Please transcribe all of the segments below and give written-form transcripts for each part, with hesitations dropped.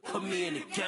Put me in the game.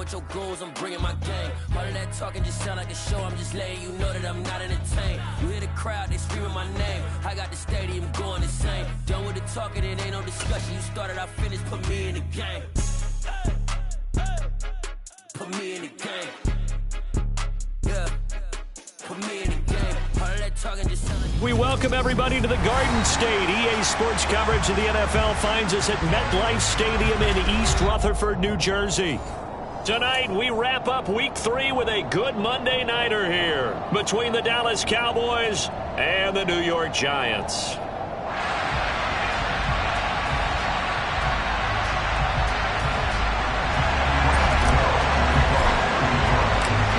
Your goals, I'm bringing my game. All of that talking just sound like a show. I'm just letting you know that I'm not entertained. You hear the crowd, they screaming my name. I got the stadium going insane. Done with the talking, it ain't no discussion. You started, I finished. Put me in the game. Put me in the game. Yeah. Put me in the game. All of that talking just sound like... We welcome everybody to the Garden State. EA Sports coverage of the NFL finds us at MetLife Stadium in East Rutherford, New Jersey. Tonight, we wrap up Week 3 with a good Monday nighter here between the Dallas Cowboys and the New York Giants.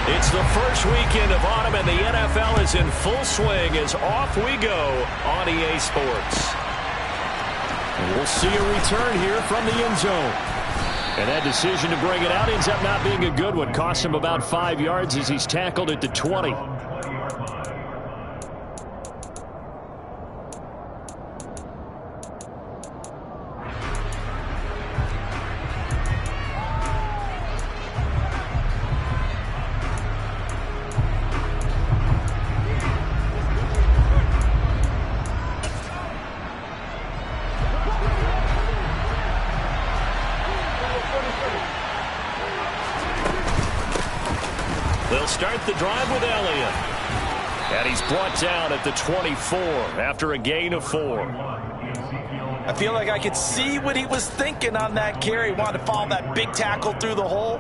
It's the first weekend of autumn, and the NFL is in full swing as off we go on EA Sports. And we'll see a return here from the end zone. And that decision to bring it out ends up not being a good one. Cost him about 5 yards as he's tackled at the 20. They'll start the drive with Elliott. And he's brought down at the 24 after a gain of 4. I feel like I could see what he was thinking on that carry. Wanted to follow that big tackle through the hole.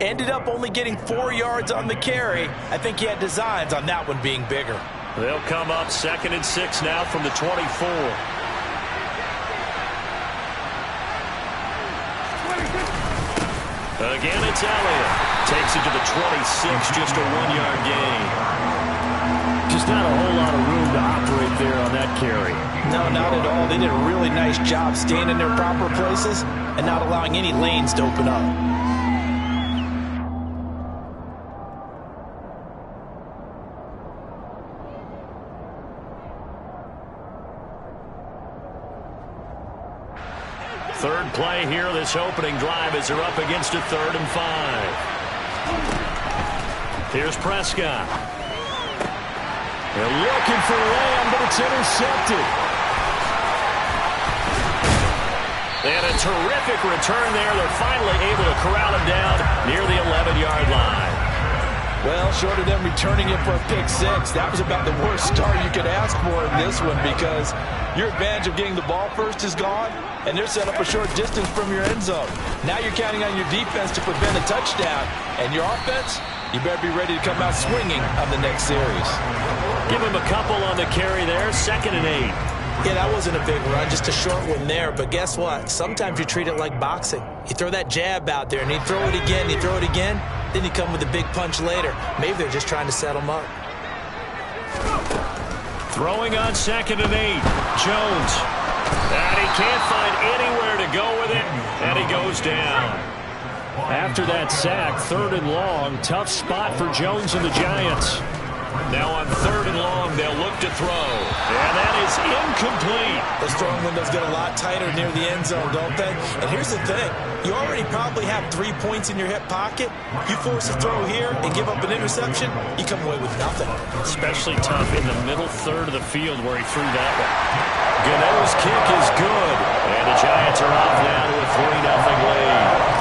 Ended up only getting 4 yards on the carry. I think he had designs on that one being bigger. They'll come up 2nd and 6 now from the 24. Again, it's Elliott. Takes it to the 26, just a 1-yard gain. Just not a whole lot of room to operate there on that carry. No, not at all. They did a really nice job staying in their proper places and not allowing any lanes to open up. Third play here, this opening drive as they're up against a 3rd and 5. Here's Prescott. They're looking for Lamb, but it's intercepted. They had a terrific return there. They're finally able to corral him down near the 11-yard line. Well, short of them returning it for a pick 6, that was about the worst start you could ask for in this one because your advantage of getting the ball first is gone, and they're set up a short distance from your end zone. Now you're counting on your defense to prevent a touchdown, and your offense, you better be ready to come out swinging on the next series. Give him a couple on the carry there, 2nd and 8. Yeah, that wasn't a big run, just a short one there. But guess what? Sometimes you treat it like boxing. You throw that jab out there, and you throw it again, you throw it again, then you come with a big punch later. Maybe they're just trying to set them up. Throwing on 2nd and 8. Jones. And he can't find anywhere to go with it, and he goes down. After that sack, 3rd and long, tough spot for Jones and the Giants. Now on 3rd and long, they'll look to throw. And that is incomplete. Those throwing windows get a lot tighter near the end zone, don't they? And here's the thing. You already probably have 3 points in your hip pocket. You force a throw here and give up an interception, you come away with nothing. Especially tough in the middle third of the field where he threw that one. Ganel's kick is good. And the Giants are off now to a 3-0 lead.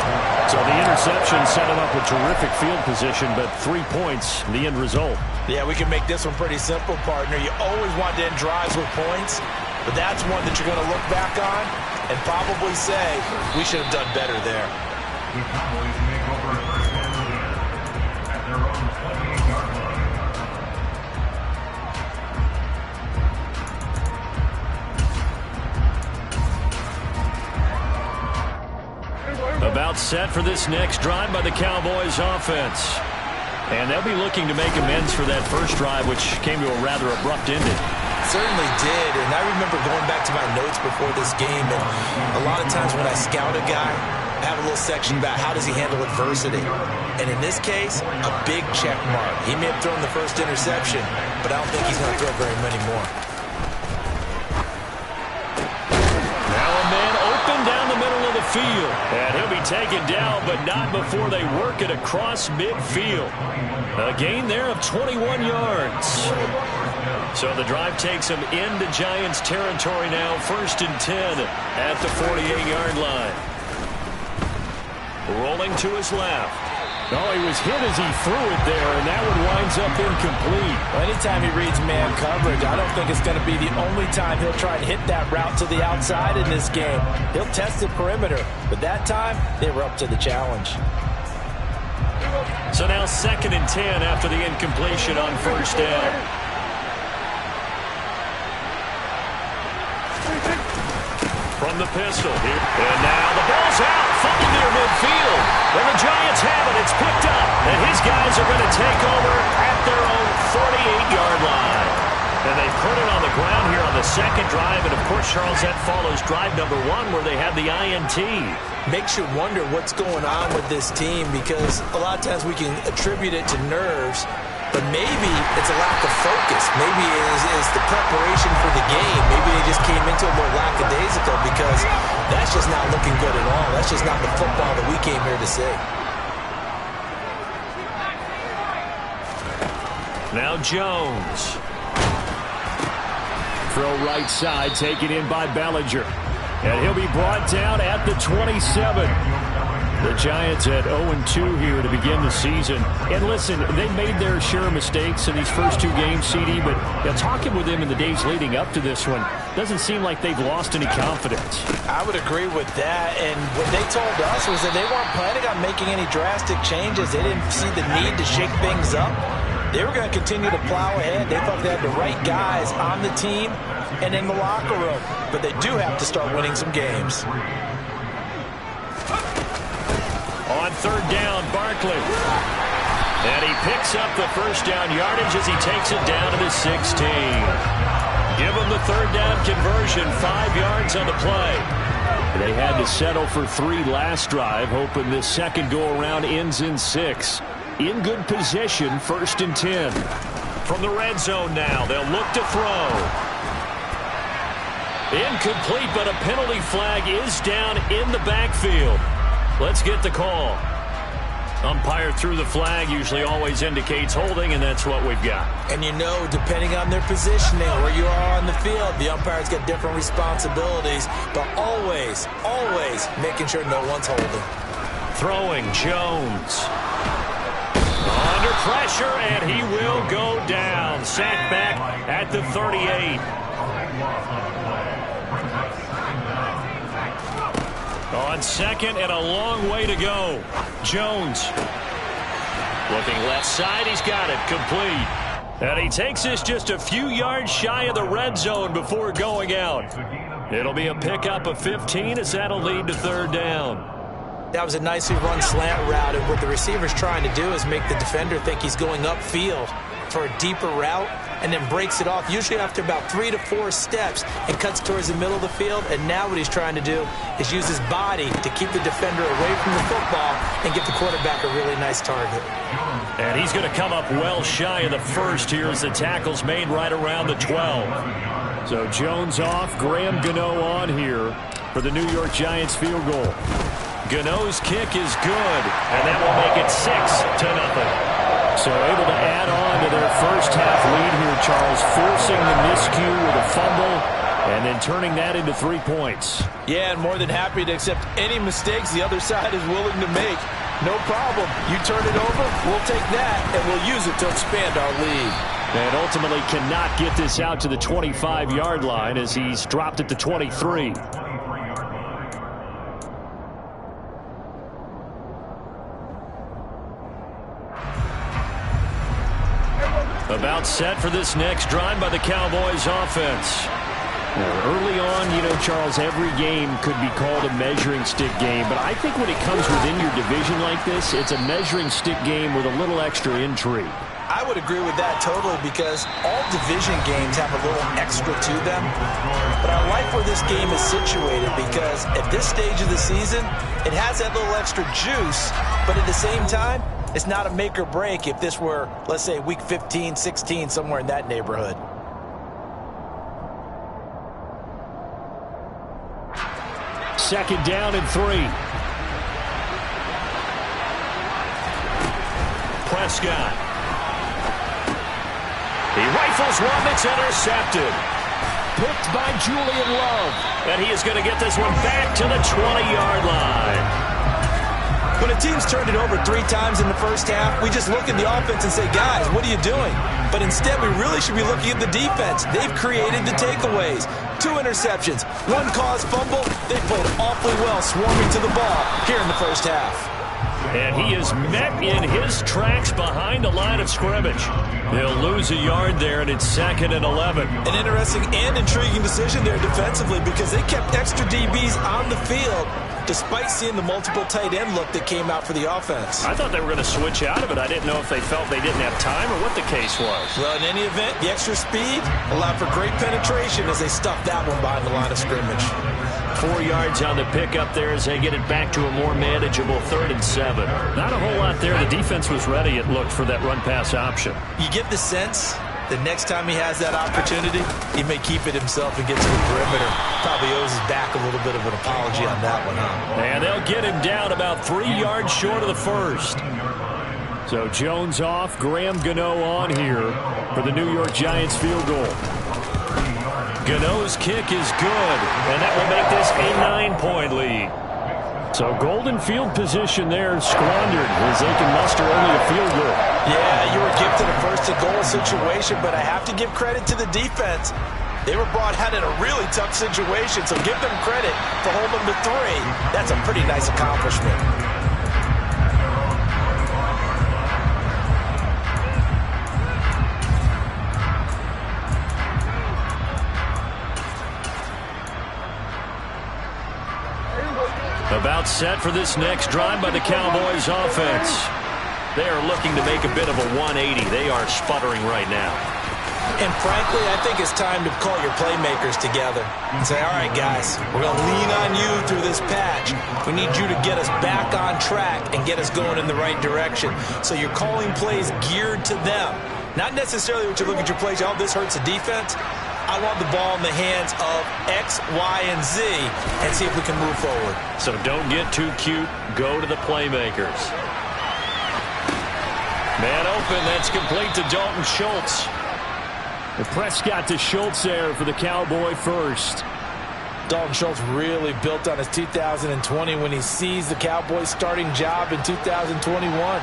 So the interception set him up with terrific field position, but 3 points, the end result. Yeah, we can make this one pretty simple, partner. You always want to end drives with points, but that's one that you're going to look back on and probably say, we should have done better there. The Cowboys make over a first down at their own 28-yard line. About set for this next drive by the Cowboys offense. And they'll be looking to make amends for that first drive, which came to a rather abrupt ending. Certainly did, and I remember going back to my notes before this game, and a lot of times when I scout a guy, I have a little section about how does he handle adversity. And in this case, a big check mark. He may have thrown the first interception, but I don't think he's going to throw very many more. Now a man open down the middle of the field. And he'll be taken down, but not before they work it across midfield. A gain there of 21 yards. So the drive takes him into Giants territory now, 1st and 10 at the 48-yard line. Rolling to his left. Oh, he was hit as he threw it there, and that one winds up incomplete. Well, anytime he reads man coverage, I don't think it's going to be the only time he'll try to hit that route to the outside in this game. He'll test the perimeter, but that time, they were up to the challenge. So now 2nd and 10 after the incompletion on 1st down. From the pistol here. And now the ball's out. Fumbled near midfield. And the Giants have it. It's picked up. And his guys are going to take over at their own 48-yard line. And they put it on the ground here on the 2nd drive. And, of course, Charles, that follows drive number 1 where they had the INT. Makes you wonder what's going on with this team because a lot of times we can attribute it to nerves, but maybe it's a lack of focus. Maybe it's the preparation for the game. Maybe they just came into it a little lackadaisical because that's just not looking good at all. That's just not the football that we came here to see. Now Jones. Throw right side, taken in by Bellinger. And he'll be brought down at the 27. The Giants at 0-2 here to begin the season. And listen, they made their share of mistakes in these first 2 games, CD, but talking with them in the days leading up to this one, doesn't seem like they've lost any confidence. I would agree with that, and what they told us was that they weren't planning on making any drastic changes. They didn't see the need to shake things up. They were going to continue to plow ahead. They thought they had the right guys on the team and in the locker room, but they do have to start winning some games. On 3rd down, Barkley. And he picks up the 1st down yardage as he takes it down to the 16. Give him the 3rd down conversion, 5 yards on the play. They had to settle for 3 last drive, hoping this second go-around ends in 6. In good position, 1st and 10. From the red zone now, they'll look to throw. Incomplete, but a penalty flag is down in the backfield. Let's get the call. Umpire threw the flag, usually always indicates holding, and that's what we've got. And you know, depending on their positioning, where you are on the field, the umpire's got different responsibilities, but always, always making sure no one's holding. Throwing, Jones. Under pressure, and he will go down. Sacked back at the 38. On 2nd and a long way to go. Jones. Looking left side, he's got it. Complete. And he takes this just a few yards shy of the red zone before going out. It'll be a pickup of 15 as that'll lead to 3rd down. That was a nicely run slant route, and what the receiver's trying to do is make the defender think he's going upfield for a deeper route and then breaks it off, usually after about 3 to 4 steps, and cuts towards the middle of the field. And now what he's trying to do is use his body to keep the defender away from the football and give the quarterback a really nice target. And he's going to come up well shy of the 1st here as the tackle's made right around the 12. So Jones off, Graham Gano on here for the New York Giants field goal. Gano's kick is good, and that will make it 6-0. So able to add on to their first half lead here, Charles, forcing the miscue with a fumble and then turning that into 3 points. Yeah, and more than happy to accept any mistakes the other side is willing to make. No problem. You turn it over, we'll take that, and we'll use it to expand our lead. And ultimately cannot get this out to the 25-yard line as he's dropped at the 23. About set for this next drive by the Cowboys offense. Early on, you know, Charles, every game could be called a measuring stick game. But I think when it comes within your division like this, it's a measuring stick game with a little extra intrigue. I would agree with that totally because all division games have a little extra to them. But I like where this game is situated because at this stage of the season, it has that little extra juice. But at the same time, it's not a make or break if this were, let's say, week 15, 16, somewhere in that neighborhood. Second down and 3. Prescott. He rifles one that's intercepted. Picked by Julian Love. And he is going to get this one back to the 20-yard line. When a team's turned it over 3 times in the first half, we just look at the offense and say, guys, what are you doing? But instead, we really should be looking at the defense. They've created the takeaways. 2 interceptions, 1 caused fumble. They played awfully well swarming to the ball here in the first half. And he is met in his tracks behind the line of scrimmage. He'll lose a yard there, and it's 2nd and 11. An interesting and intriguing decision there defensively because they kept extra DBs on the field despite seeing the multiple tight end look that came out for the offense. I thought they were going to switch out of it. I didn't know if they felt they didn't have time or what the case was. Well, in any event, the extra speed allowed for great penetration as they stuffed that one behind the line of scrimmage. 4 yards on the pickup there as they get it back to a more manageable 3rd and 7. Not a whole lot there. The defense was ready, it looked, for that run-pass option. You get the sense the next time he has that opportunity, he may keep it himself and get to the perimeter. Probably owes his back a little bit of an apology on that one, huh? And they'll get him down about 3 yards short of the first. So Jones off, Graham Gano on here for the New York Giants field goal. Gano's kick is good, and that will make this a 9-point lead. So golden field position there squandered as they can muster only a field goal. Yeah, you were gifted a first-and-goal situation, but I have to give credit to the defense. They were brought out in a really tough situation, so give them credit for holding them to 3. That's a pretty nice accomplishment. About set for this next drive by the Cowboys offense. They are looking to make a bit of a 180. They are sputtering right now. And frankly, I think it's time to call your playmakers together and say, all right, guys, we're going to lean on you through this patch. We need you to get us back on track and get us going in the right direction. So you're calling plays geared to them. Not necessarily what you look at your plays, oh, this hurts the defense. I want the ball in the hands of X, Y, and Z and see if we can move forward. So don't get too cute. Go to the playmakers. Man open. That's complete to Dalton Schultz. The Prescott to Schultz there for the Cowboy first. Dalton Schultz really built on his 2020 when he seized the Cowboys' starting job in 2021.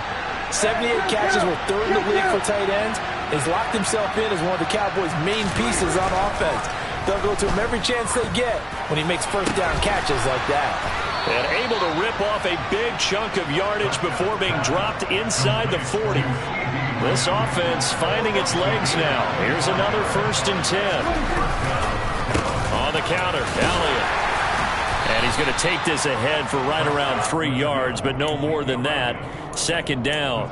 78 catches were 3rd in the league for tight ends. He's locked himself in as one of the Cowboys' main pieces on offense. They'll go to him every chance they get when he makes first down catches like that. And able to rip off a big chunk of yardage before being dropped inside the 40. This offense finding its legs now. Here's another 1st and 10. On the counter, Elliott. And he's going to take this ahead for right around 3 yards, but no more than that. 2nd down.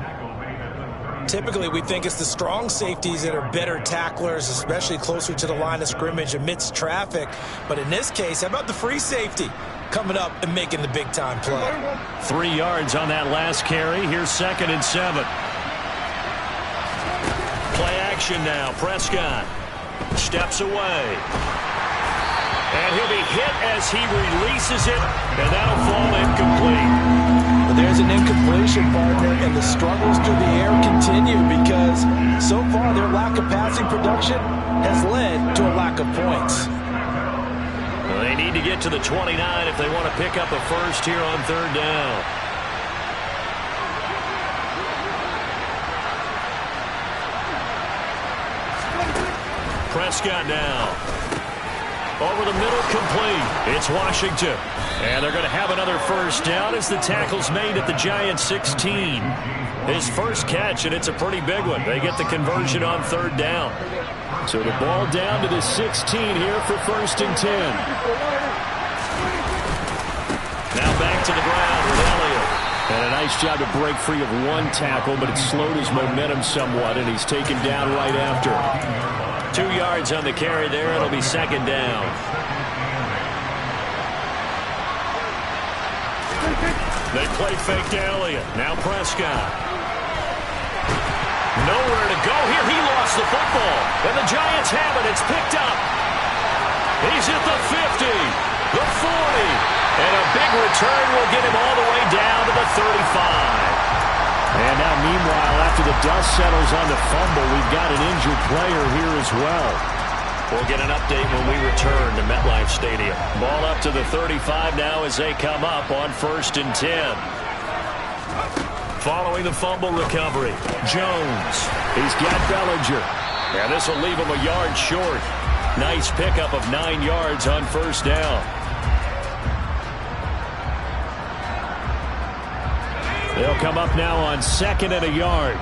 Typically, we think it's the strong safeties that are better tacklers, especially closer to the line of scrimmage amidst traffic. But in this case, how about the free safety coming up and making the big-time play? 3 yards on that last carry. Here's 2nd and 7. Play action now. Prescott steps away. And he'll be hit as he releases it, and that'll fall incomplete. But there's an incompletion, partner, and the struggles through the air continue because so far their lack of passing production has led to a lack of points. Well, they need to get to the 29 if they want to pick up a first here on 3rd down. Prescott now. Over the middle, complete. It's Washington. And they're going to have another first down as the tackle's made at the Giants' 16. His first catch, and it's a pretty big one. They get the conversion on 3rd down. So the ball down to the 16 here for 1st and 10. Now back to the ground with Elliott. And a nice job to break free of one tackle, but it slowed his momentum somewhat, and he's taken down right after. 2 yards on the carry there. It'll be 2nd down. They play fake to Elliott. Now Prescott. Nowhere to go here. He lost the football. And the Giants have it. It's picked up. He's at the 50, the 40. And a big return will get him all the way down to the 35. And now, meanwhile, after the dust settles on the fumble, we've got an injured player here as well. We'll get an update when we return to MetLife Stadium. Ball up to the 35 now as they come up on 1st and 10. Following the fumble recovery, Jones. He's got Bellinger. And this will leave him a yard short. Nice pickup of 9 yards on 1st down. They'll come up now on 2nd and a yard.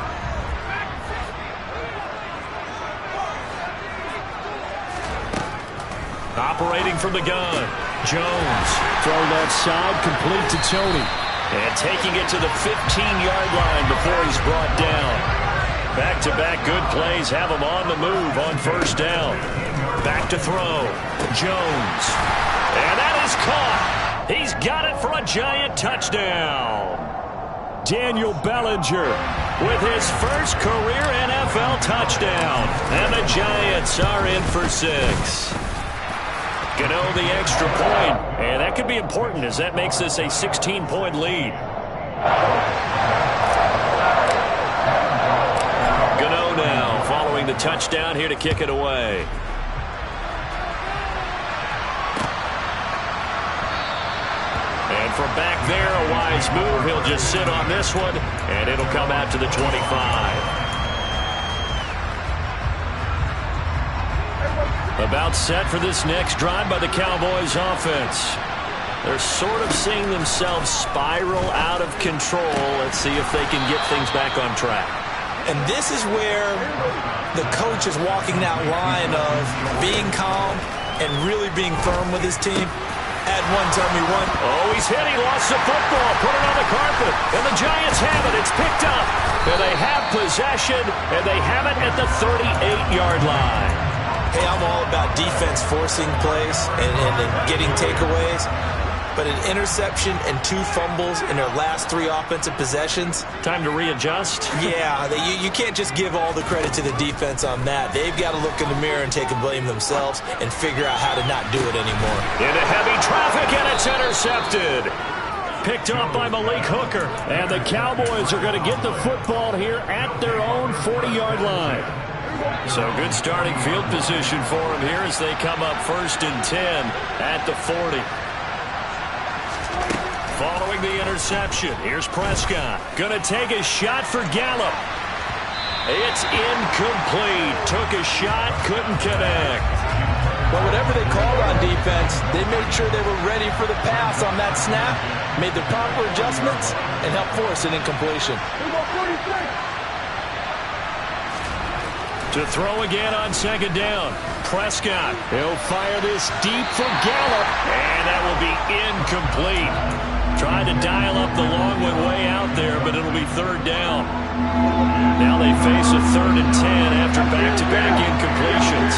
Operating from the gun, Jones. Throw left side, complete to Tony. And taking it to the 15-yard line before he's brought down. Back-to-back good plays have him on the move on 1st down. Back to throw, Jones. And that is caught. He's got it for a Giant touchdown. Daniel Bellinger with his first career NFL touchdown. And the Giants are in for 6. Gano the extra point, and that could be important as that makes this a 16-point lead. Gano now following the touchdown here to kick it away. And from back there, a wise move. He'll just sit on this one, and it'll come out to the 25. About set for this next drive by the Cowboys offense. They're sort of seeing themselves spiral out of control. Let's see if they can get things back on track. And this is where the coach is walking that line of being calm and really being firm with his team. Add one, tell me one. Oh, he's hit. He lost the football. Put it on the carpet. And the Giants have it. It's picked up. And they have possession. And they have it at the 38-yard line. Hey, I'm all about defense forcing plays and getting takeaways. But an interception and 2 fumbles in their last 3 offensive possessions. Time to readjust? Yeah, you can't just give all the credit to the defense on that. They've got to look in the mirror and take a blame themselves and figure out how to not do it anymore. Into heavy traffic, and it's intercepted. Picked up by Malik Hooker. And the Cowboys are going to get the football here at their own 40-yard line. So good starting field position for them here as they come up 1st and 10 at the 40. Following the interception, here's Prescott. Going to take a shot for Gallup. It's incomplete. Took a shot, couldn't connect. Well, whatever they called on defense, they made sure they were ready for the pass on that snap, made the proper adjustments, and helped force an incompletion. To throw again on 2nd down. Prescott. He'll fire this deep for Gallup. And that will be incomplete. Tried to dial up the long one way out there, but it'll be 3rd down. Now they face a 3rd and 10 after back-to-back incompletions.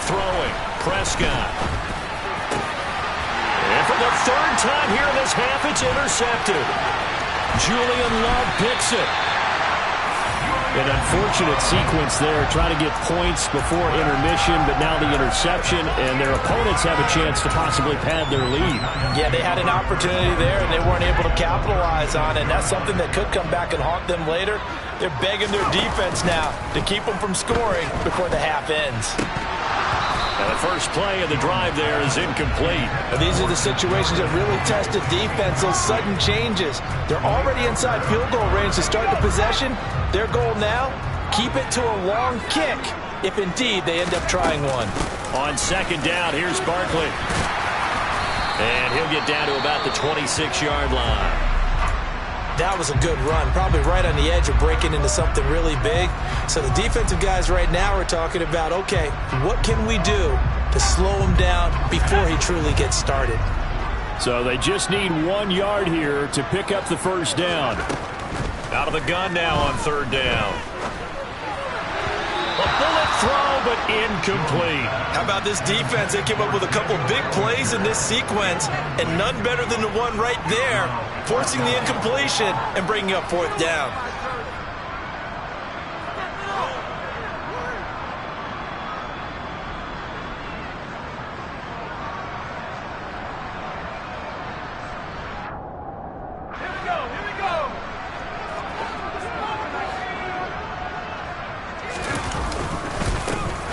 Throwing. Prescott. And for the 3rd time here in this half, it's intercepted. Julian Love picks it. An unfortunate sequence there, trying to get points before intermission, but now the interception, and their opponents have a chance to possibly pad their lead. Yeah, they had an opportunity there, and they weren't able to capitalize on it, and that's something that could come back and haunt them later. They're begging their defense now to keep them from scoring before the half ends. Now the first play of the drive there is incomplete. Now these are the situations that really test the defense, those sudden changes. They're already inside field goal range to start the possession. Their goal now, keep it to a long kick, if indeed they end up trying one. On 2nd down, here's Barkley. And he'll get down to about the 26-yard line. That was a good run, probably right on the edge of breaking into something really big. So the defensive guys right now are talking about, okay, what can we do to slow him down before he truly gets started? So they just need 1 yard here to pick up the first down. Out of the gun now on third down. A bullet throw, but incomplete. How about this defense? They came up with a couple big plays in this sequence, and none better than the one right there, forcing the incompletion and bringing up fourth down.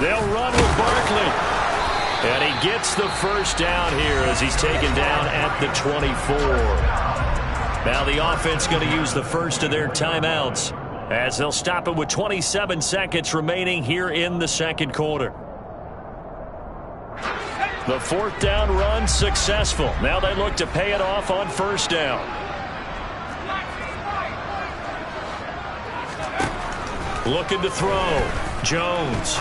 They'll run with Barkley. And he gets the first down here as he's taken down at the 24. Now the offense going to use the first of their timeouts as they'll stop it with 27 seconds remaining here in the second quarter. The fourth down run successful. Now they look to pay it off on first down. Looking to throw. Jones.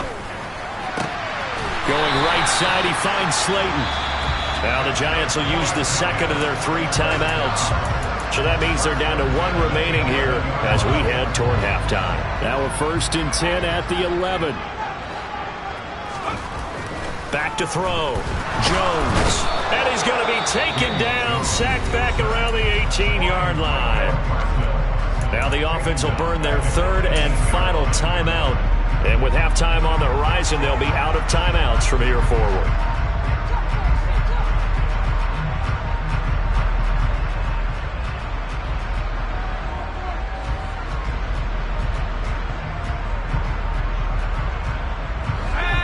Going right side, he finds Slayton. Now the Giants will use the second of their 3 timeouts. So that means they're down to 1 remaining here as we head toward halftime. Now a 1st and 10 at the 11. Back to throw. Jones. And he's going to be taken down, sacked back around the 18-yard line. Now the offense will burn their 3rd and final timeout. And with halftime on the horizon, they'll be out of timeouts from here forward.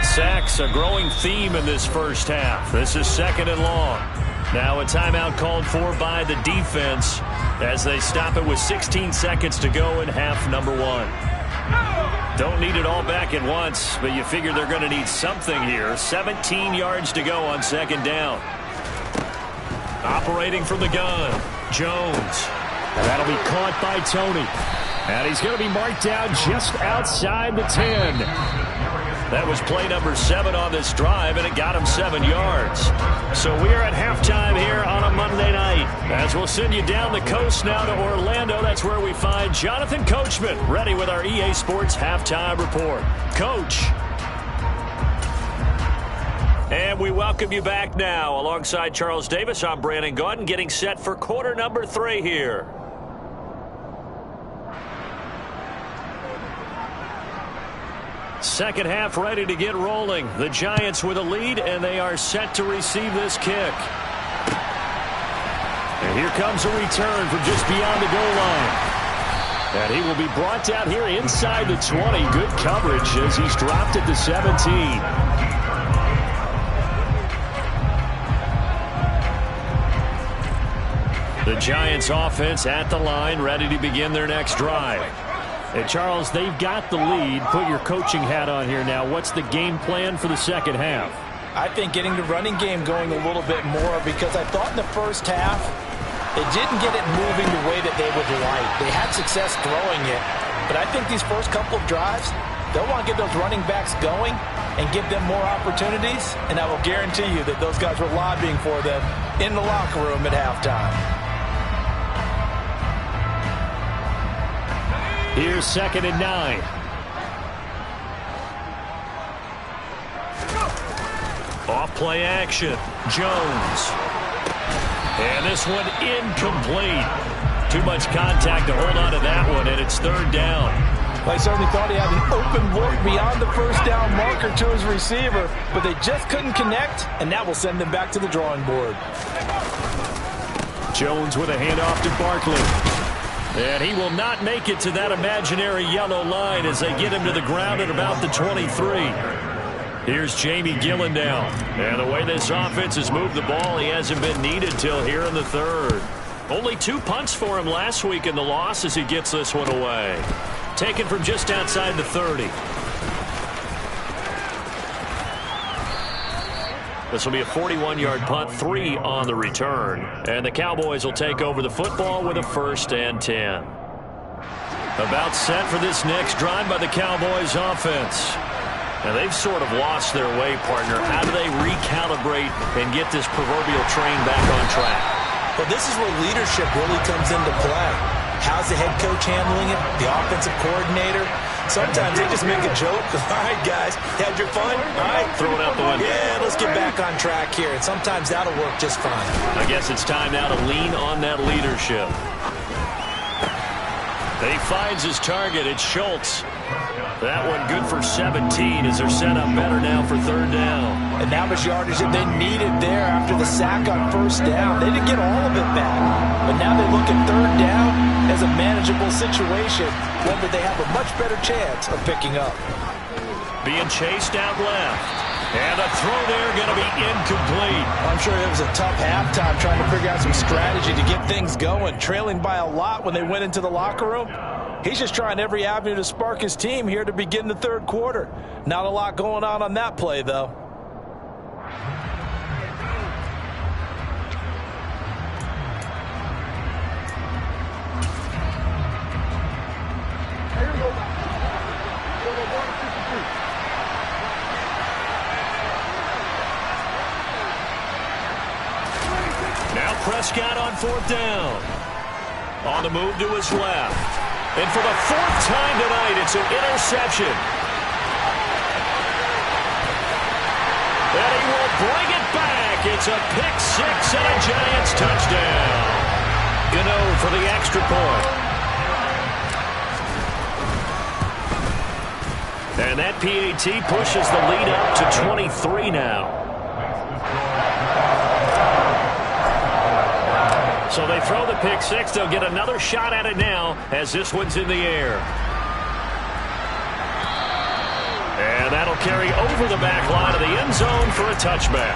Sacks, a growing theme in this first half. This is 2nd and long. Now a timeout called for by the defense as they stop it with 16 seconds to go in half number 1. Don't need it all back at once, but you figure they're going to need something here. 17 yards to go on 2nd down. Operating from the gun, Jones. And that'll be caught by Tony. And he's going to be marked down just outside the 10. That was play number 7 on this drive, and it got him 7 yards. So we're at halftime here on a Monday night. As we'll send you down the coast now to Orlando. That's where we find Jonathan Coachman ready with our EA Sports Halftime Report. Coach. And we welcome you back now. Alongside Charles Davis, I'm Brandon Gaudin, getting set for quarter number 3 here. Second half ready to get rolling. The Giants with a lead, and they are set to receive this kick. And here comes a return from just beyond the goal line. And he will be brought down here inside the 20. Good coverage as he's dropped at the 17. The Giants offense at the line, ready to begin their next drive. And Charles, they've got the lead. Put your coaching hat on here now. What's the game plan for the second half? I think getting the running game going a little bit more, because I thought in the first half they didn't get it moving the way that they would like. They had success throwing it, but I think these first couple of drives, they'll want to get those running backs going and give them more opportunities, and I will guarantee you that those guys were lobbying for them in the locker room at halftime. Here's 2nd and 9. Off play action. Jones. And this one incomplete. Too much contact to hold on to that one, and it's 3rd down. I certainly thought he had an open look beyond the first down marker to his receiver, but they just couldn't connect, and that will send them back to the drawing board. Jones with a handoff to Barkley. And he will not make it to that imaginary yellow line as they get him to the ground at about the 23. Here's Jamie Gillen now. And the way this offense has moved the ball, he hasn't been needed till here in the 3rd. Only 2 punts for him last week in the loss as he gets this one away. Taken from just outside the 30. This will be a 41-yard punt, 3 on the return. And the Cowboys will take over the football with a 1st and 10. About set for this next drive by the Cowboys offense. And they've sort of lost their way, partner. How do they recalibrate and get this proverbial train back on track? Well, this is where leadership really comes into play. How's the head coach handling it? The offensive coordinator? Sometimes they just make a joke. All right, guys, had your fun? All right. Throw it out the window. Yeah, let's get back on track here. And sometimes that'll work just fine. I guess it's time now to lean on that leadership. He finds his target. It's Schultz. That one good for 17 as they're set up better now for 3rd down. And that was yardage that they needed there after the sack on 1st down. They didn't get all of it back. But now they look at 3rd down as a manageable situation, one that they have a much better chance of picking up. Being chased out left. And a throw there going to be incomplete. I'm sure it was a tough halftime trying to figure out some strategy to get things going. Trailing by a lot when they went into the locker room. He's just trying every avenue to spark his team here to begin the 3rd quarter. Not a lot going on that play, though. Now Prescott on 4th down. On the move to his left. And for the 4th time tonight, it's an interception. And he will bring it back. It's a pick 6 and a Giants touchdown. Gano for the extra point. And that PAT pushes the lead up to 23 now. So they throw the pick 6. They'll get another shot at it now as this one's in the air. And that'll carry over the back line of the end zone for a touchback.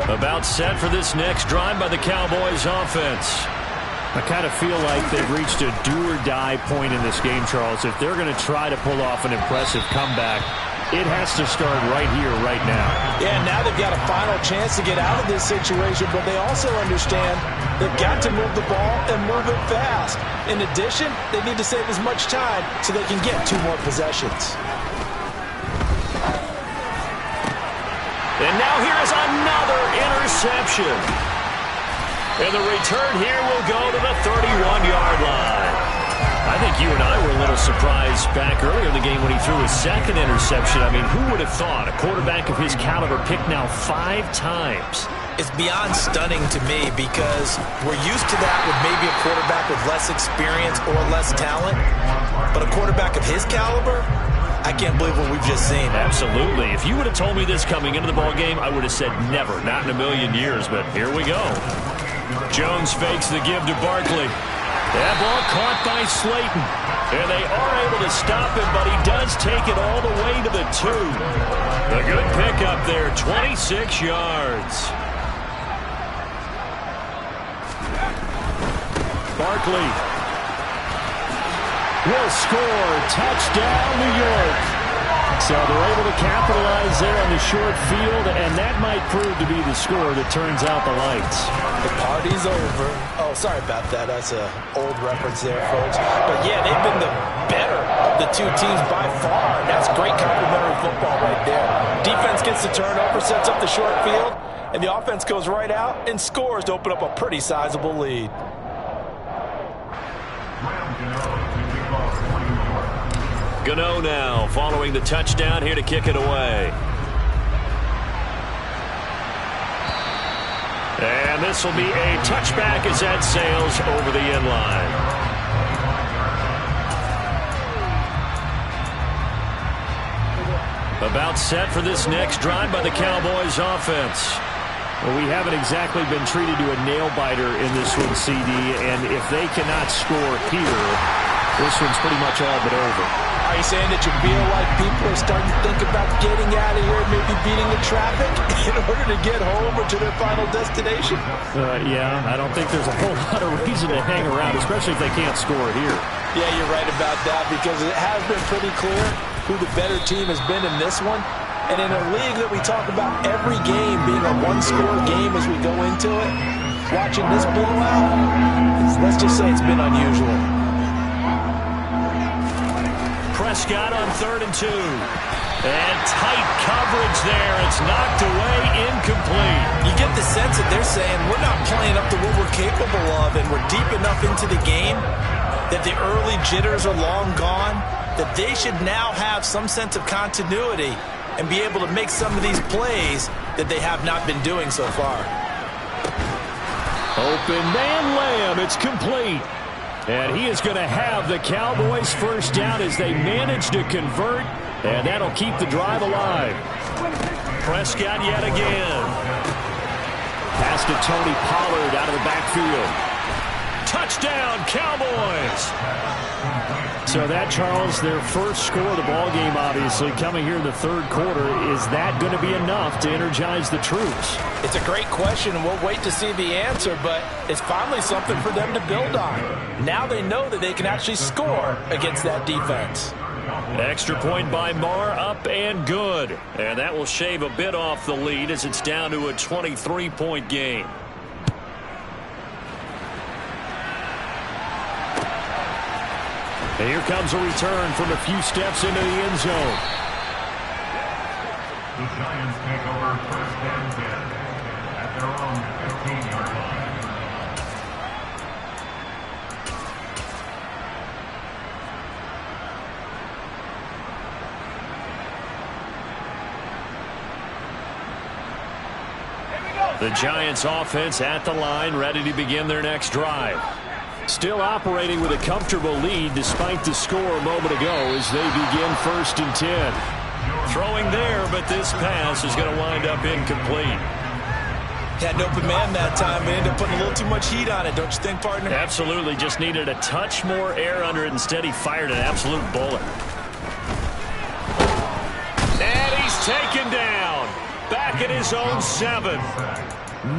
About set for this next drive by the Cowboys offense. I kind of feel like they've reached a do-or-die point in this game, Charles. If they're going to try to pull off an impressive comeback, it has to start right here, right now. Yeah, now they've got a final chance to get out of this situation, but they also understand they've got to move the ball and move it fast. In addition, they need to save as much time so they can get 2 more possessions. And now here is another interception. And the return here will go to the 31-yard line. I think you and I were a little surprised back earlier in the game when he threw his 2nd interception. I mean, who would have thought a quarterback of his caliber picked now 5 times? It's beyond stunning to me because we're used to that with maybe a quarterback with less experience or less talent. But a quarterback of his caliber, I can't believe what we've just seen. Absolutely. If you would have told me this coming into the ballgame, I would have said never, not in a million years. But here we go. Jones fakes the give to Barkley. That ball caught by Slayton. And they are able to stop him, but he does take it all the way to the 2. A good pickup there, 26 yards. Barkley will score. Touchdown, New York. So they're able to capitalize there on the short field, and that might prove to be the score that turns out the lights. The party's over. Oh, sorry about that. That's an old reference there, folks. But, yeah, they've been the better of the 2 teams by far. That's great complementary football right there. Defense gets the turnover, sets up the short field, and the offense goes right out and scores to open up a pretty sizable lead. Gano now following the touchdown here to kick it away. And this will be a touchback as that sails over the end line. About set for this next drive by the Cowboys offense. Well, we haven't exactly been treated to a nail-biter in this one, CD, and if they cannot score here, this one's pretty much all but over. Are you saying that you feel like people are starting to think about getting out of here, maybe beating the traffic in order to get home or to their final destination? Yeah, I don't think there's a whole lot of reason to hang around, especially if they can't score here. Yeah, you're right about that because it has been pretty clear who the better team has been in this one. And in a league that we talk about every game being a one-score game as we go into it, watching this blowout, let's just say it's been unusual. Prescott on 3rd and 2. And tight coverage there. It's knocked away, incomplete. You get the sense that they're saying we're not playing up to what we're capable of, and we're deep enough into the game that the early jitters are long gone, that they should now have some sense of continuity and be able to make some of these plays that they have not been doing so far. Open man Lamb. It's complete. And he is going to have the Cowboys first down as they manage to convert, and that'll keep the drive alive. Prescott yet again. Pass to Tony Pollard out of the backfield. Touchdown, Cowboys! So that, Charles, their first score of the ballgame, obviously, coming here in the third quarter. Is that going to be enough to energize the troops? It's a great question, and we'll wait to see the answer, but it's finally something for them to build on. Now they know that they can actually score against that defense. Extra point by Marr, up and good. And that will shave a bit off the lead as it's down to a 23-point game. And here comes a return from a few steps into the end zone. The Giants take over 1st and 10 at their own 15-yard line. The Giants offense at the line, ready to begin their next drive. Still operating with a comfortable lead despite the score a moment ago as they begin 1st and 10. Throwing there, but this pass is going to wind up incomplete. Had an open man that time, but ended up putting a little too much heat on it, don't you think, partner? Absolutely. Just needed a touch more air under it. Instead, he fired an absolute bullet. And he's taken down. Back at his own 7.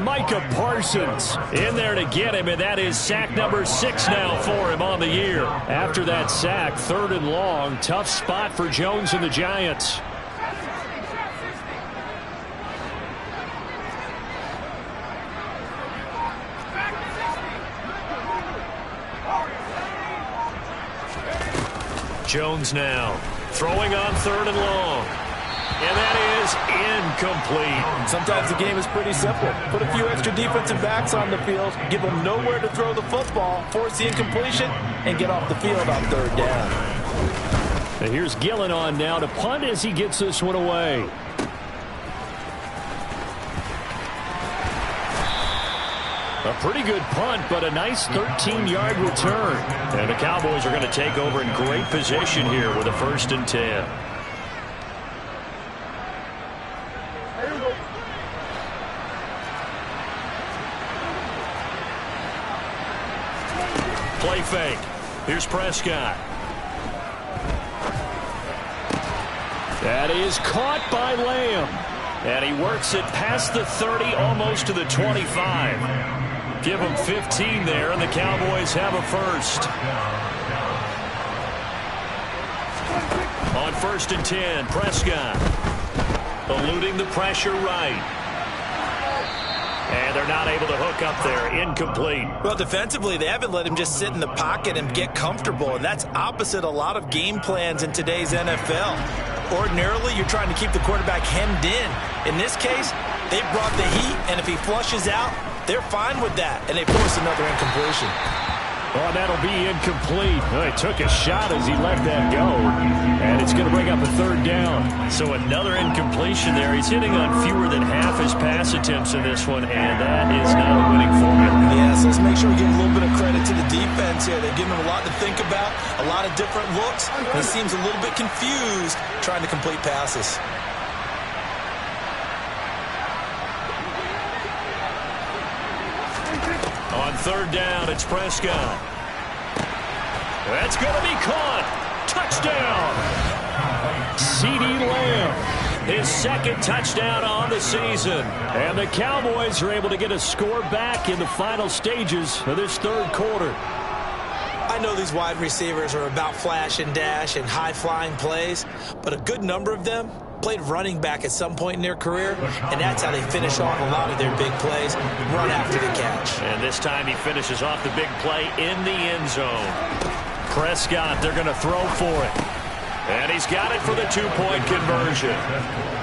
Micah Parsons in there to get him, and that is sack number 6 now for him on the year. After that sack, 3rd and long, tough spot for Jones and the Giants. Jones now throwing on 3rd and long. And that is incomplete. Sometimes the game is pretty simple. Put a few extra defensive backs on the field, give them nowhere to throw the football, force the incompletion, and get off the field on 3rd down. And here's Gillen on now to punt as he gets this one away. A pretty good punt, but a nice 13-yard return. And the Cowboys are going to take over in great position here with a 1st and 10. Play fake. Here's Prescott. That is caught by Lamb. And he works it past the 30, almost to the 25. Give him 15 there, and the Cowboys have a first. On 1st and 10, Prescott eluding the pressure right. And they're not able to hook up there. Incomplete. Well, defensively, they haven't let him just sit in the pocket and get comfortable, and that's opposite a lot of game plans in today's NFL. Ordinarily, you're trying to keep the quarterback hemmed in. In this case, they brought the heat, and if he flushes out, they're fine with that, and they force another incompletion. Oh, that'll be incomplete. Well, he took a shot as he let that go, and it's going to bring up a 3rd down. So another incompletion there. He's hitting on fewer than half his pass attempts in this one, and that is not a winning formula. Yeah, so let's make sure we give a little bit of credit to the defense here. They've given him a lot to think about, a lot of different looks. He seems a little bit confused trying to complete passes. On 3rd down, it's Prescott. That's going to be caught. touchdown. CeeDee Lamb, his second touchdown on the season. And the Cowboys are able to get a score back in the final stages of this third quarter. I know these wide receivers are about flash and dash and high-flying plays, but a good number of them played running back at some point in their career, and that's how they finish off a lot of their big plays, run after the catch. And this time he finishes off the big play in the end zone. Prescott, they're going to throw for it. And he's got it for the two-point conversion.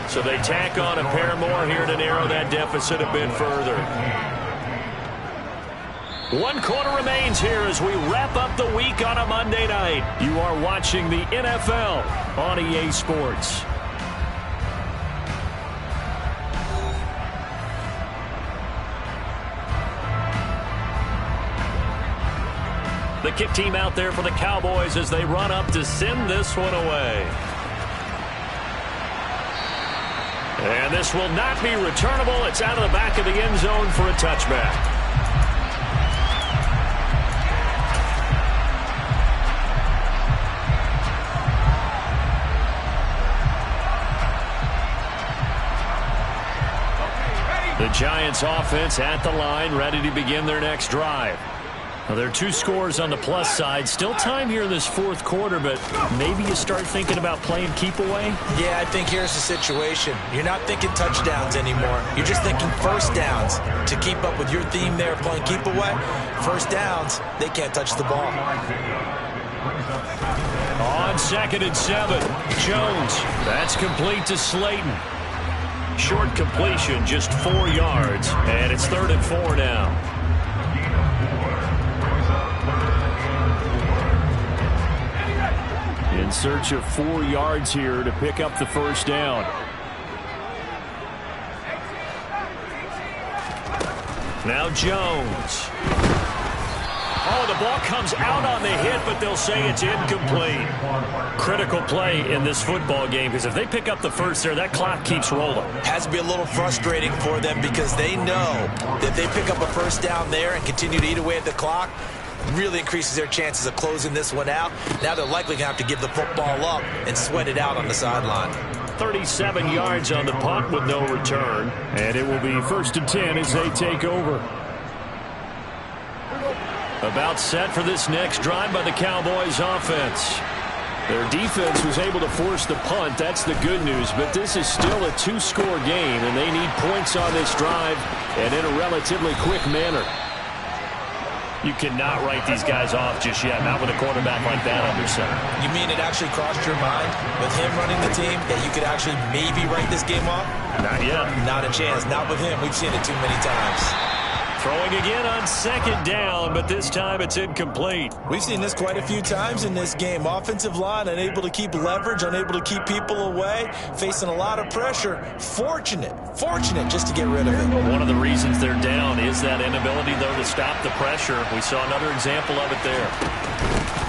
So they tack on a pair more here to narrow that deficit a bit further. 1 quarter remains here as we wrap up the week on a Monday night. You are watching the NFL on EA Sports. The kick team out there for the Cowboys as they run up to send this one away. And this will not be returnable. It's out of the back of the end zone for a touchback. The Giants offense at the line, ready to begin their next drive. Now, there are 2 scores on the plus side. Still time here in this fourth quarter, but maybe you start thinking about playing keep away? Yeah, I think here's the situation. You're not thinking touchdowns anymore. You're just thinking first downs. To keep up with your theme there, playing keep away, first downs, they can't touch the ball. On 2nd and 7, Jones. That's complete to Slayton. Short completion, just 4 yards, and it's 3rd and 4 now. In search of 4 yards here to pick up the first down. Now Jones. Oh, the ball comes out on the hit, but they'll say it's incomplete. Critical play in this football game, because if they pick up the first there, that clock keeps rolling. Has to be a little frustrating for them because they know that they pick up a first down there and continue to eat away at the clock, really increases their chances of closing this one out. Now they're likely going to have to give the football up and sweat it out on the sideline. 37 yards on the punt with no return. And it will be 1st and 10 as they take over. About set for this next drive by the Cowboys offense. Their defense was able to force the punt. That's the good news. But this is still a 2-score game, and they need points on this drive and in a relatively quick manner. You cannot write these guys off just yet, not with a quarterback like that under center. You mean it actually crossed your mind with him running the team that you could actually maybe write this game off? Not yet. Not a chance. Not with him. We've seen it too many times. Throwing again on 2nd down, but this time it's incomplete. We've seen this quite a few times in this game. Offensive line unable to keep leverage, unable to keep people away, facing a lot of pressure. Fortunate just to get rid of it. One of the reasons they're down is that inability, though, to stop the pressure. We saw another example of it there.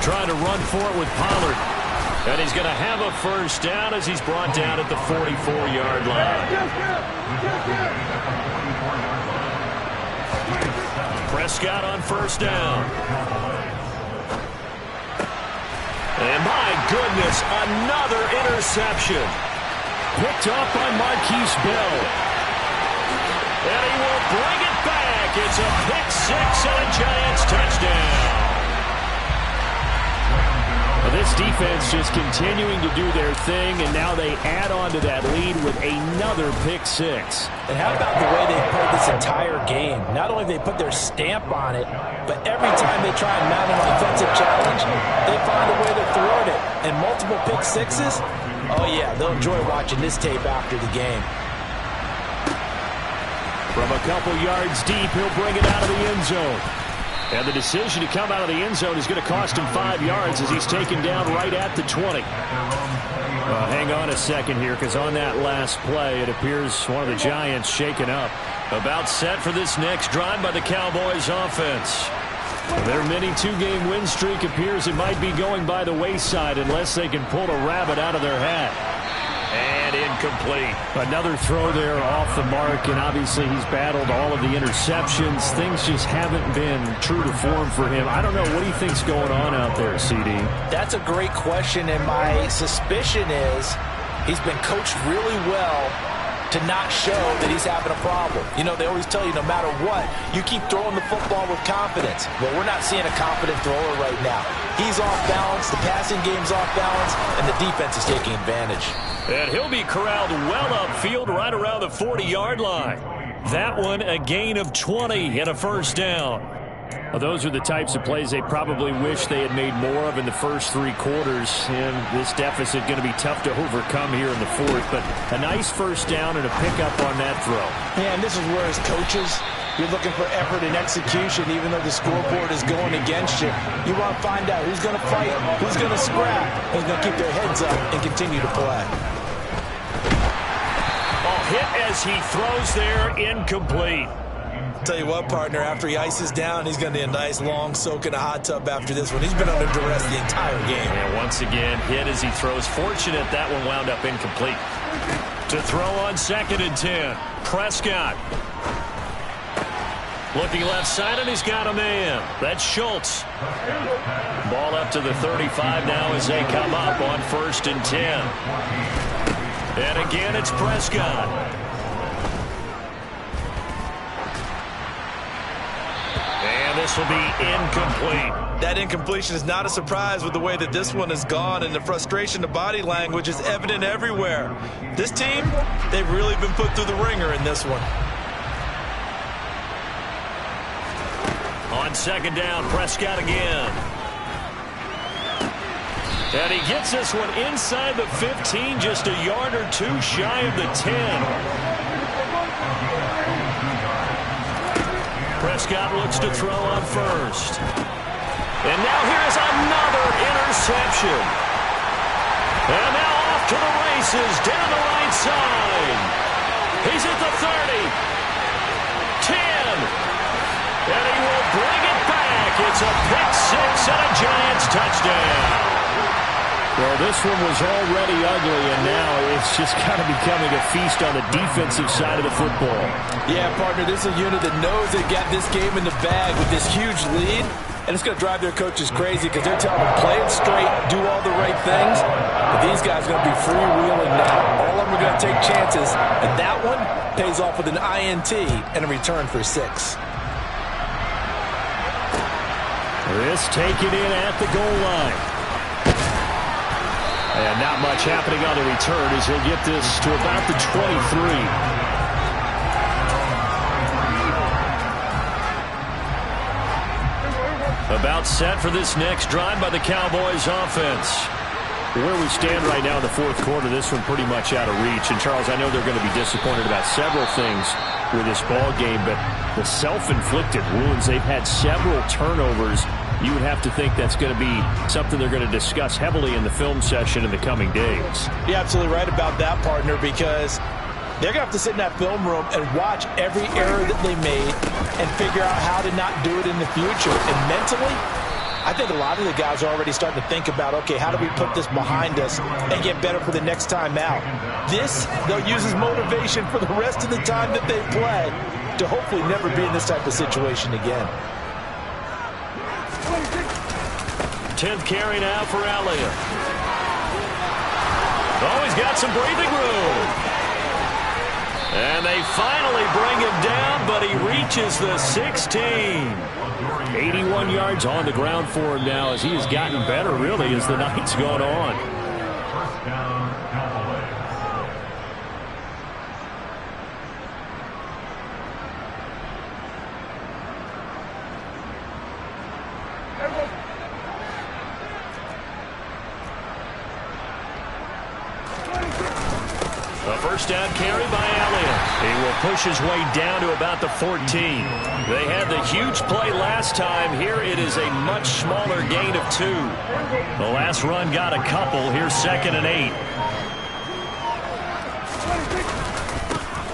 Trying to run for it with Pollard. And he's going to have a first down as he's brought down at the 44-yard line. Prescott on first down. And my goodness, another interception. Picked up by Marquise Bell. And he will bring it back. It's a pick 6 and a Giants touchdown. This defense just continuing to do their thing, and now they add on to that lead with another pick 6. And how about the way they played this entire game? Not only have they put their stamp on it, but every time they try and mount an offensive challenge, they find a way to thwart it. And multiple pick 6s, oh yeah, they'll enjoy watching this tape after the game. From a couple yards deep, he'll bring it out of the end zone. And the decision to come out of the end zone is going to cost him 5 yards as he's taken down right at the 20. Hang on a second here, because on that last play, it appears one of the Giants shaken up. About set for this next drive by the Cowboys offense. Their mini 2-game win streak appears it might be going by the wayside unless they can pull a rabbit out of their hat. And incomplete. Another throw there off the mark, and obviously he's battled all of the interceptions. Things just haven't been true to form for him. I don't know. What do you think's going on out there, CD? That's a great question, and my suspicion is he's been coached really well to not show that he's having a problem. You know, they always tell you no matter what, you keep throwing the football with confidence. Well, we're not seeing a confident thrower right now. He's off balance, the passing game's off balance, and the defense is taking advantage. And he'll be corralled well upfield right around the 40-yard line. That one a gain of 20 and a first down. Well, those are the types of plays they probably wish they had made more of in the first 3 quarters. And this deficit going to be tough to overcome here in the fourth. But a nice first down and a pickup on that throw. Yeah, and this is where as coaches, you're looking for effort and execution, even though the scoreboard is going against you. You want to find out who's going to fight, who's going to scrap, who's going to keep their heads up and continue to play. Hit as he throws there, incomplete. Tell you what, partner, after he ices down, he's going to need a nice long soak in a hot tub after this one. He's been under duress the entire game. And once again, hit as he throws. Fortunate that one wound up incomplete. To throw on 2nd and 10, Prescott. Looking left side, and he's got a man. That's Schultz. Ball up to the 35 now as they come up on 1st and 10. And again, it's Prescott. And this will be incomplete. That incompletion is not a surprise with the way that this one has gone, and the frustration, the body language is evident everywhere. This team, they've really been put through the ringer in this one. On 2nd down, Prescott again. And he gets this one inside the 15, just a yard or 2 shy of the 10. Prescott looks to throw on 1st. And now here's another interception. And now off to the races down the right side. He's at the 30. 10. And he will bring it back. It's a pick 6 and a Giants touchdown. Well, this one was already ugly, and now it's just kind of becoming a feast on the defensive side of the football. Yeah, partner, this is a unit that knows they got this game in the bag with this huge lead, and it's going to drive their coaches crazy because they're telling them play it straight, do all the right things. But these guys are going to be freewheeling now. All of them are going to take chances, and that one pays off with an INT and a return for 6. This taken in at the goal line. And not much happening on the return as he'll get this to about the 23. About set for this next drive by the Cowboys offense. Where we stand right now in the fourth quarter, this one pretty much out of reach. And, Charles, I know they're going to be disappointed about several things with this ball game, but the self-inflicted wounds, they've had several turnovers. You would have to think that's going to be something they're going to discuss heavily in the film session in the coming days. You're absolutely right about that, partner, because they're going to have to sit in that film room and watch every error that they made and figure out how to not do it in the future. And mentally, I think a lot of the guys are already starting to think about, okay, how do we put this behind us and get better for the next time out? This, they'll use as motivation for the rest of the time that they play to hopefully never be in this type of situation again. 10th carry now for Elliott. Oh, he's got some breathing room. And they finally bring him down, but he reaches the 16. 81 yards on the ground for him now as he has gotten better, really, as the night's gone on. First down, Cowboys. A first down carry by Elliott. He will push his way down to about the 14. They had the huge play last time. Here it is a much smaller gain of 2. The last run got a couple. Here's 2nd and 8.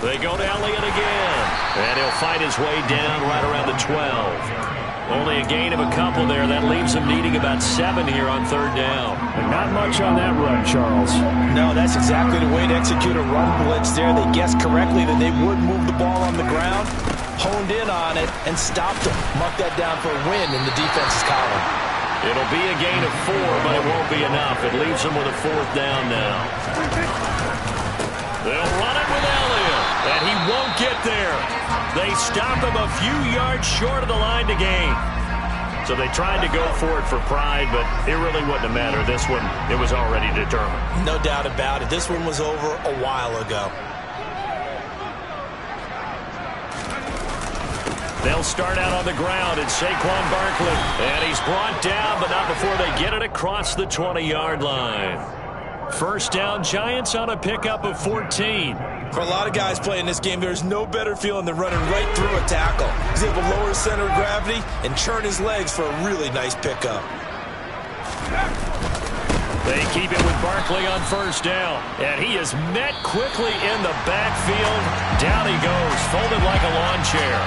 They go to Elliott again. And he'll fight his way down right around the 12. Only a gain of a couple there. That leaves him needing about 7 here on 3rd down. And not much on that run, Charles. No, that's exactly the way to execute a run blitz there. They guessed correctly that they would move the ball on the ground, honed in on it, and stopped them. Mark that down for a win in the defense's column. It'll be a gain of 4, but it won't be enough. It leaves them with a 4th down now. They'll run it with Elliott, and he won't get there. They stop him a few yards short of the line to gain. So they tried to go for it for pride, but it really wouldn't have mattered. This one, it was already determined. No doubt about it. This one was over a while ago. They'll start out on the ground. It's Saquon Barkley. And he's brought down, but not before they get it across the 20-yard line. 1st down, Giants on a pickup of 14. For a lot of guys playing this game, there's no better feeling than running right through a tackle. He's able to lower his center of gravity and churn his legs for a really nice pickup. They keep it with Barkley on 1st down. And he is met quickly in the backfield. Down he goes, folded like a lawn chair.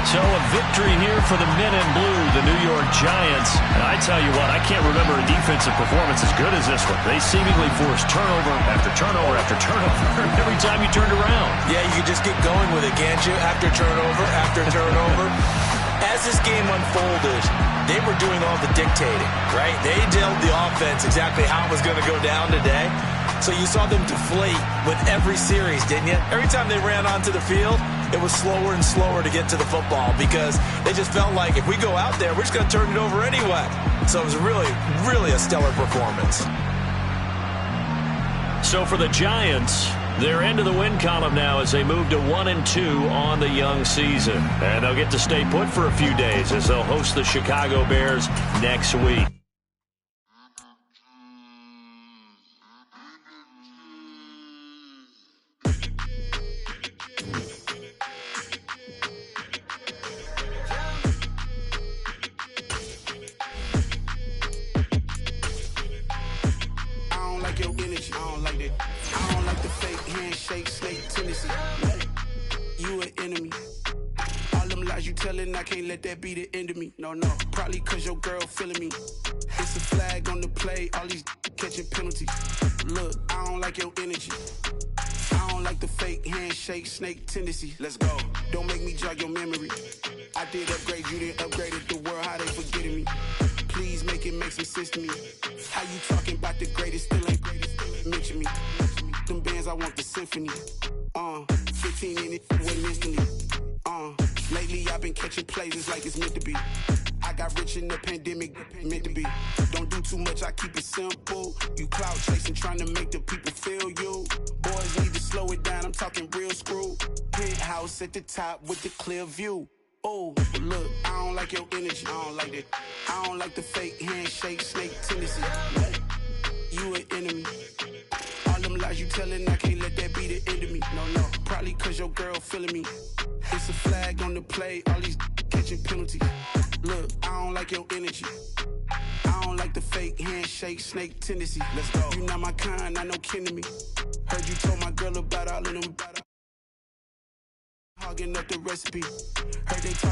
So a victory here for the men in blue, the New York Giants. And I tell you what, I can't remember a defensive performance as good as this one. They seemingly forced turnover after turnover after turnover every time you turned around. Yeah, you can just get going with it, can't you? After turnover. As this game unfolded, they were doing all the dictating, right? They told the offense exactly how it was going to go down today. So you saw them deflate with every series, didn't you? Every time they ran onto the field, it was slower and slower to get to the football because they just felt like if we go out there, we're just going to turn it over anyway. So it was really, really a stellar performance. So for the Giants, they're into the win column now as they move to 1-2 on the young season. And they'll get to stay put for a few days as they'll host the Chicago Bears next week. I can't let that be the end of me. No, probably cause your girl feeling me. It's a flag on the play, all these catching penalties. Look, I don't like your energy. I don't like the fake handshake snake tendency. Let's go. Don't make me jog your memory. I did upgrade, you didn't upgrade it. The world, how they forgetting me. Please make it make some sense to me. How you talking about the greatest, still ain't greatest? Mention me. Them bands, I want the symphony. 15 in it, wasn't instantly. Lately I've been catching plays, it's like it's meant to be. I got rich in the pandemic, meant to be. Don't do too much, I keep it simple. You clout chasing, trying to make the people feel you. Boys need to slow it down, I'm talking real screw. Penthouse at the top with the clear view. Oh, look, I don't like your energy, I don't like that. I don't like the fake handshake snake tendency. You an enemy. All them lies you telling, I can't let that be the end of me. No, probably cause your girl feeling me. It's a flag on the play, all these catching penalties. Look, I don't like your energy. I don't like the fake handshake snake tendency. Let's go. You not my kind, I know kin to me. Heard you told my girl about all of them. Hogging up the recipe. Heard they talking.